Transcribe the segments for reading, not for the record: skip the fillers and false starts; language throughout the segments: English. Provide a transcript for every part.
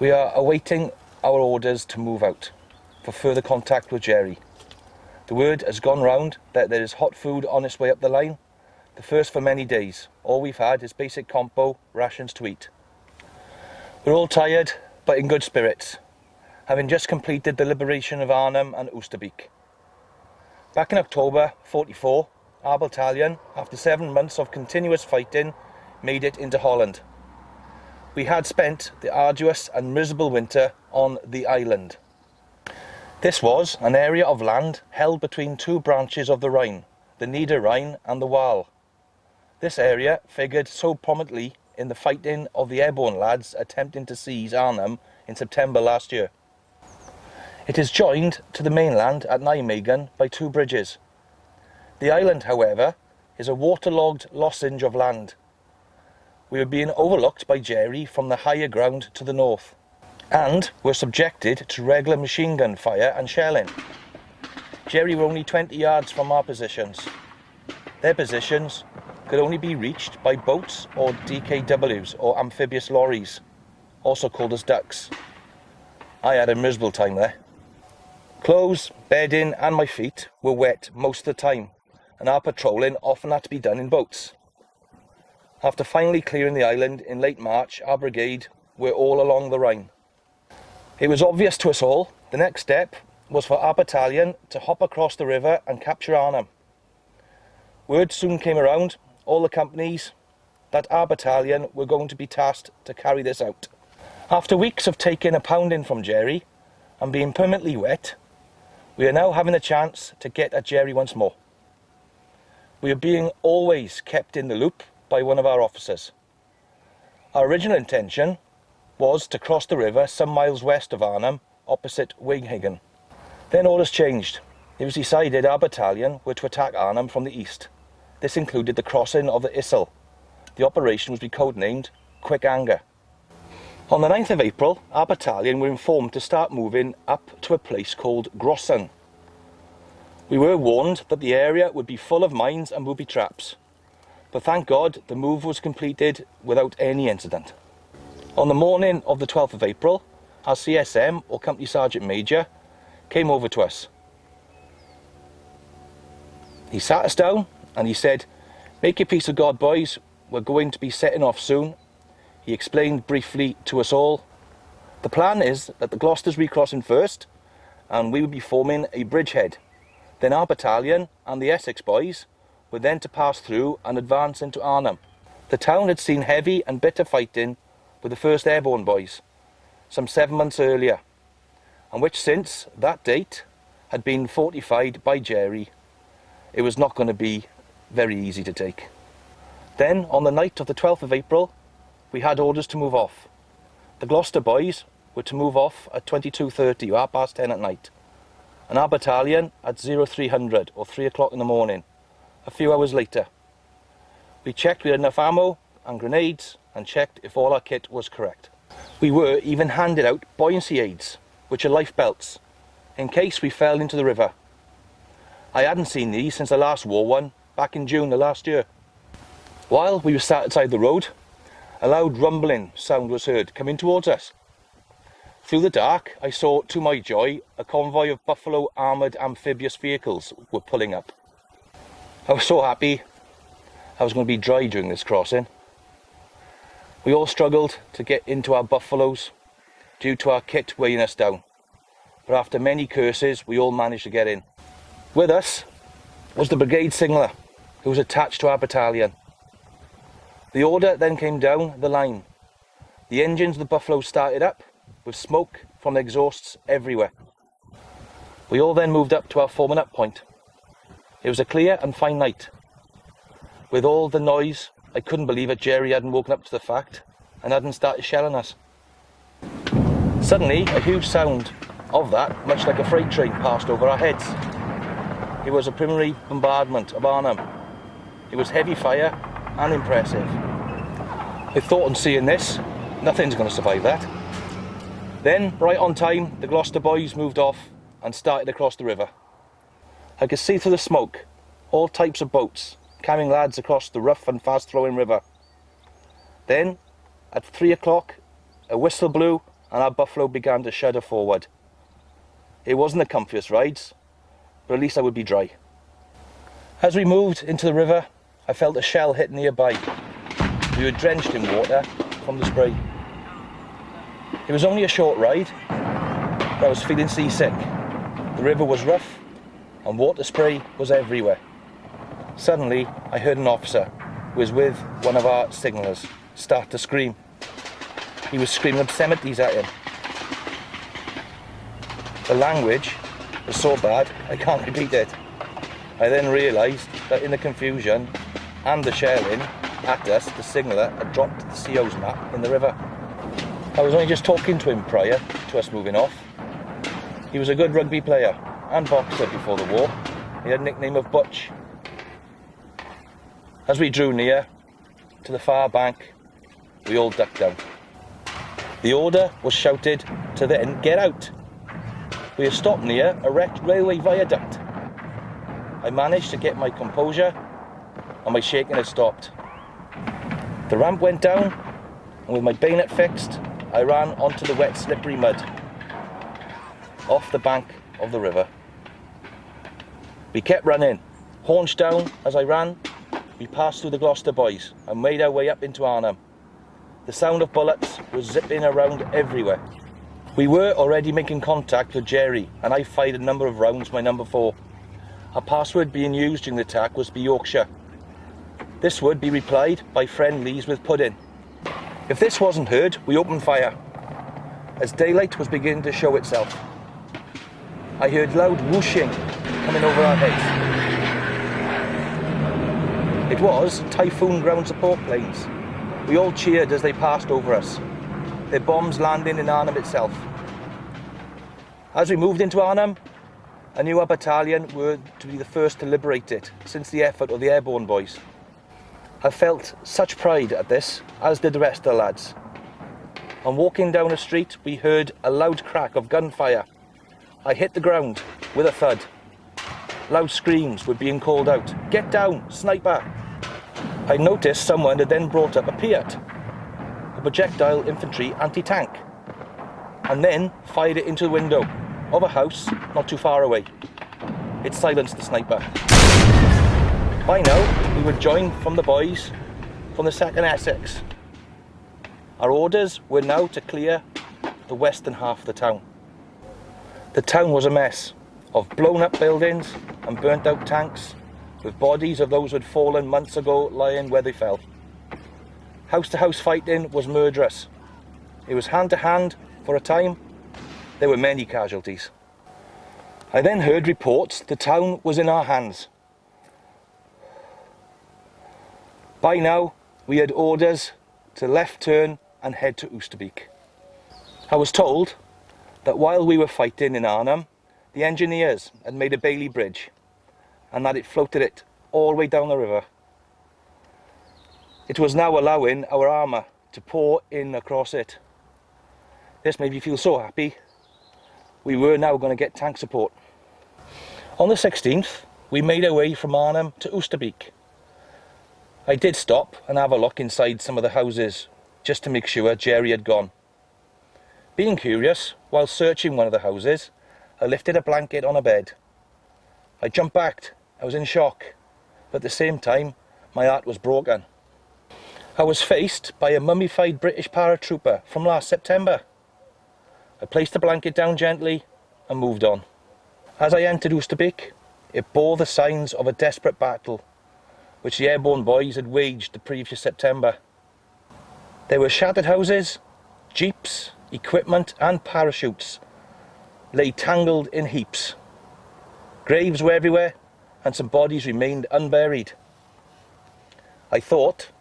We are awaiting our orders to move out for further contact with Jerry. The word has gone round that there is hot food on its way up the line, the first for many days. All we've had is basic compo rations to eat. We're all tired, but in good spirits, having just completed the liberation of Arnhem and Oosterbeek. Back in October 44, our battalion, after 7 months of continuous fighting, made it into Holland. We had spent the arduous and miserable winter on the island. This was an area of land held between two branches of the Rhine, the Nieder-Rhine and the Waal. This area figured so prominently in the fighting of the airborne lads attempting to seize Arnhem in September last year. It is joined to the mainland at Nijmegen by two bridges. The island, however, is a waterlogged lozenge of land. We were being overlooked by Jerry from the higher ground to the north, and were subjected to regular machine gun fire and shelling. Jerry were only 20 yards from our positions. Their positions could only be reached by boats or DKWs or amphibious lorries, also called as ducks. I had a miserable time there. Clothes, bedding and my feet were wet most of the time, and our patrolling often had to be done in boats. After finally clearing the island in late March, our brigade were all along the Rhine. It was obvious to us all the next step was for our battalion to hop across the river and capture Arnhem. Word soon came around, all the companies, that our battalion were going to be tasked to carry this out. After weeks of taking a pounding from Jerry and being permanently wet, we are now having a chance to get at Jerry once more. We are being always kept in the loop by one of our officers. Our original intention was to cross the river some miles west of Arnhem, opposite Winghagen. Then orders changed. It was decided our battalion were to attack Arnhem from the east. This included the crossing of the Issel. The operation was to be codenamed Quick Anger. On the 9th of April, our battalion were informed to start moving up to a place called Grossen. We were warned that the area would be full of mines and booby traps, but thank God the move was completed without any incident. On the morning of the 12th of April, our CSM, or Company Sergeant Major, came over to us. He sat us down and he said, "Make your peace with God, boys, we're going to be setting off soon." He explained briefly to us all, the plan is that the Gloucester's recrossing first and we would be forming a bridgehead. Then our battalion and the Essex boys were then to pass through and advance into Arnhem. The town had seen heavy and bitter fighting with the 1st Airborne boys some 7 months earlier, and which since that date had been fortified by Jerry. It was not going to be very easy to take. Then on the night of the 12th of April, we had orders to move off. The Gloucester boys were to move off at 22:30 or 10:30 at night, and our battalion at 0300 or 3 o'clock in the morning, a few hours later. We checked we had enough ammo and grenades and checked if all our kit was correct. We were even handed out buoyancy aids, which are life belts, in case we fell into the river. I hadn't seen these since I last wore one back in June of last year. While we were sat outside the road, a loud rumbling sound was heard coming towards us. Through the dark, I saw, to my joy, a convoy of Buffalo armoured amphibious vehicles were pulling up. I was so happy I was going to be dry during this crossing. We all struggled to get into our Buffaloes due to our kit weighing us down, but after many curses we all managed to get in. With us was the Brigade Signaller, who was attached to our battalion. The order then came down the line. The engines of the Buffalo started up, with smoke from the exhausts everywhere. We all then moved up to our forming up point. It was a clear and fine night. With all the noise, I couldn't believe it Jerry hadn't woken up to the fact and hadn't started shelling us. Suddenly, a huge sound of that, much like a freight train, passed over our heads. It was a preliminary bombardment of Arnhem. It was heavy fire and impressive. I thought on seeing this, nothing's going to survive that. Then, right on time, the Gloucester boys moved off and started across the river. I could see through the smoke all types of boats carrying lads across the rough and fast-flowing river. Then, at 3 o'clock, a whistle blew and our buffalo began to shudder forward. It wasn't the comfiest rides, but at least I would be dry. As we moved into the river, I felt a shell hit nearby. We were drenched in water from the spray. It was only a short ride, but I was feeling seasick. The river was rough and water spray was everywhere. Suddenly, I heard an officer who was with one of our signallers start to scream. He was screaming obscenities at him. The language was so bad, I can't repeat it. I then realised that in the confusion and the shelling at us, the signaller had dropped the CO's map in the river. I was only just talking to him prior to us moving off. He was a good rugby player and boxer before the war. He had a nickname of Butch. As we drew near to the far bank, we all ducked down. The order was shouted to then get out. We had stopped near a wrecked railway viaduct. I managed to get my composure and my shaking had stopped. The ramp went down and with my bayonet fixed, I ran onto the wet slippery mud off the bank of the river. We kept running, haunch down as I ran. We passed through the Gloucester boys and made our way up into Arnhem. The sound of bullets was zipping around everywhere. We were already making contact with Jerry and I fired a number of rounds my number 4. Our password being used during the attack was be Yorkshire. This would be replied by friendlies with pudding. If this wasn't heard, we opened fire. As daylight was beginning to show itself, I heard loud whooshing coming over our heads. It was Typhoon ground support planes. We all cheered as they passed over us, their bombs landing in Arnhem itself. As we moved into Arnhem, I knew our battalion were to be the first to liberate it since the effort of the airborne boys. I felt such pride at this, as did the rest of the lads. On walking down a street, we heard a loud crack of gunfire. I hit the ground with a thud. Loud screams were being called out. Get down, sniper! I noticed someone had then brought up a Piat, a projectile infantry anti-tank, and then fired it into the window of a house not too far away. It silenced the sniper. By now, we were joined from the boys from the 2nd Essex. Our orders were now to clear the western half of the town. The town was a mess of blown up buildings and burnt out tanks, with bodies of those who had fallen months ago lying where they fell. House to house fighting was murderous. It was hand to hand for a time. There were many casualties. I then heard reports the town was in our hands. By now, we had orders to left turn and head to Oosterbeek. I was told that while we were fighting in Arnhem, the engineers had made a Bailey Bridge and that it floated it all the way down the river. It was now allowing our armour to pour in across it. This made me feel so happy. We were now going to get tank support. On the 16th, we made our way from Arnhem to Oosterbeek. I did stop and have a look inside some of the houses just to make sure Jerry had gone. Being curious, while searching one of the houses, I lifted a blanket on a bed. I jumped back. I was in shock, but at the same time, my heart was broken. I was faced by a mummified British paratrooper from last September. I placed the blanket down gently and moved on. As I entered Oosterbeek, it bore the signs of a desperate battle which the airborne boys had waged the previous September. There were shattered houses, jeeps, equipment and parachutes lay tangled in heaps. Graves were everywhere and some bodies remained unburied. I thought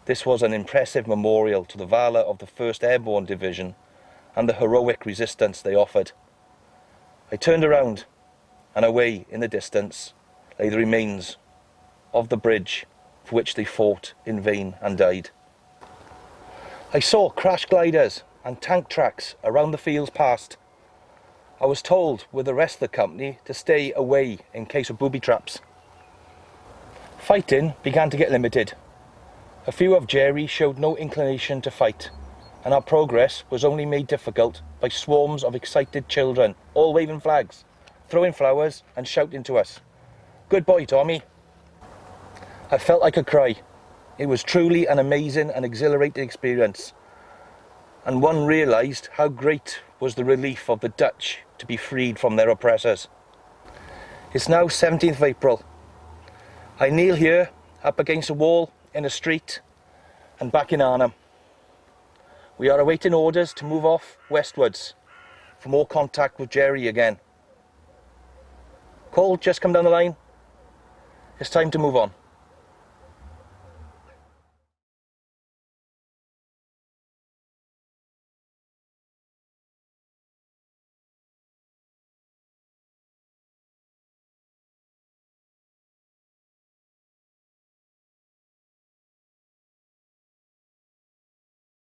this was an impressive memorial to the valour of the 1st Airborne Division and the heroic resistance they offered. I turned around and away in the distance lay the remains of the bridge for which they fought in vain and died. I saw crash gliders and tank tracks around the fields past. I was told with the rest of the company to stay away in case of booby traps. Fighting began to get limited. A few of Jerry showed no inclination to fight, and our progress was only made difficult by swarms of excited children, all waving flags, throwing flowers and shouting to us. Good boy, Tommy. I felt I could cry. It was truly an amazing and exhilarating experience, and one realised how great was the relief of the Dutch to be freed from their oppressors. It's now 17th of April. I kneel here up against a wall in a street and back in Arnhem. We are awaiting orders to move off westwards for more contact with Jerry again. Call just come down the line. It's time to move on.